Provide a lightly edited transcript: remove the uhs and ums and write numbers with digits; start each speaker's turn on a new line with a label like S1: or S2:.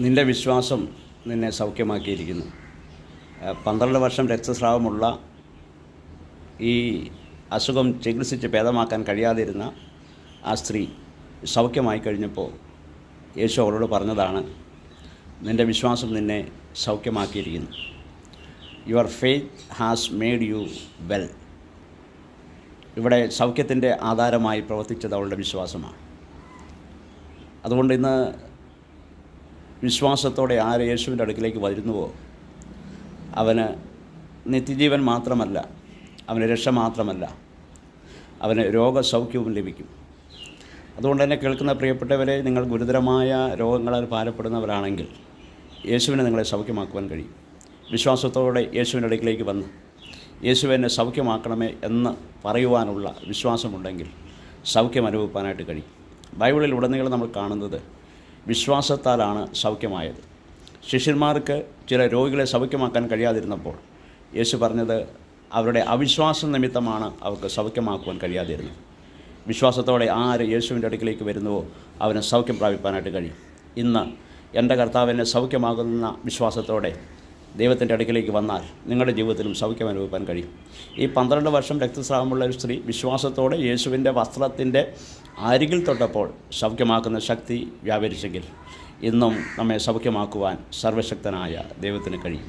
S1: നിൻ്റെ വിശ്വാസം നിന്നെ സൗഖ്യമാക്കിയിരിക്കുന്നു. 12 വർഷം രക്തസ്രാവമുള്ള ഈ അസുഖം ചികിത്സിച്ച് ഭേദമാക്കാൻ കഴിയാതിരുന്ന ആ സ്ത്രീ സൗഖ്യമായി കഴിഞ്ഞപ്പോൾ യേശു അവളോട് പറഞ്ഞതാണ്, നിൻ്റെ വിശ്വാസം നിന്നെ സൗഖ്യമാക്കിയിരിക്കുന്നു. Your faith has made you well. ഇവിടെ സൗഖ്യത്തിൻ്റെ ആധാരമായി പ്രവർത്തിച്ചത് അവളുടെ വിശ്വാസമാണ്. അതുകൊണ്ട് ഇന്ന് വിശ്വാസത്തോടെ ആര് യേശുവിൻ്റെ അടുക്കിലേക്ക് വരുന്നുവോ അവന് നിത്യജീവൻ മാത്രമല്ല, അവന് രക്ഷ മാത്രമല്ല, അവന് രോഗസൗഖ്യവും ലഭിക്കും. അതുകൊണ്ട് തന്നെ കേൾക്കുന്ന പ്രിയപ്പെട്ടവരെ, നിങ്ങൾ ഗുരുതരമായ രോഗങ്ങളാൽ ഭാരപ്പെടുന്നവരാണെങ്കിൽ യേശുവിനെ നിങ്ങളെ സൗഖ്യമാക്കുവാൻ കഴിയും. വിശ്വാസത്തോടെ യേശുവിൻ്റെ അടുക്കിലേക്ക് വന്ന് യേശുവിനെ സൗഖ്യമാക്കണമേ എന്ന് പറയുവാനുള്ള വിശ്വാസമുണ്ടെങ്കിൽ സൗഖ്യം അനുഭവിക്കാനായിട്ട് കഴിയും. ബൈബിളിൽ ഉടനീളം നമ്മൾ കാണുന്നത് വിശ്വാസത്താലാണ് സൗഖ്യമായത്. ശിഷ്യന്മാർക്ക് ചില രോഗികളെ സൗഖ്യമാക്കാൻ കഴിയാതിരുന്നപ്പോൾ യേശു പറഞ്ഞത് അവരുടെ അവിശ്വാസം നിമിത്തമാണ് അവർക്ക് സൗഖ്യമാക്കുവാൻ കഴിയാതിരുന്നത്. വിശ്വാസത്തോടെ ആര് യേശുവിൻ്റെ അടുക്കിലേക്ക് വരുന്നുവോ അവന് സൗഖ്യം പ്രാപിക്കാനായിട്ട് കഴിയും. ഇന്ന് എൻ്റെ കർത്താവിനെ സൗഖ്യമാകുന്ന വിശ്വാസത്തോടെ ദൈവത്തിൻ്റെ അടുക്കിലേക്ക് വന്നാൽ നിങ്ങളുടെ ജീവിതത്തിലും സൗഖ്യം അനുഭവിക്കാൻ കഴിയും. ഈ 12 വർഷം രക്തസ്രാവമുള്ള ഒരു സ്ത്രീ വിശ്വാസത്തോടെ യേശുവിൻ്റെ വസ്ത്രത്തിൻ്റെ അരികിൽ തൊട്ടപ്പോൾ സൗഖ്യമാക്കുന്ന ശക്തി വ്യാപരിച്ചെങ്കിൽ ഇന്നും നമ്മെ സൗഖ്യമാക്കുവാൻ സർവശക്തനായ ദൈവത്തിന് കഴിയും.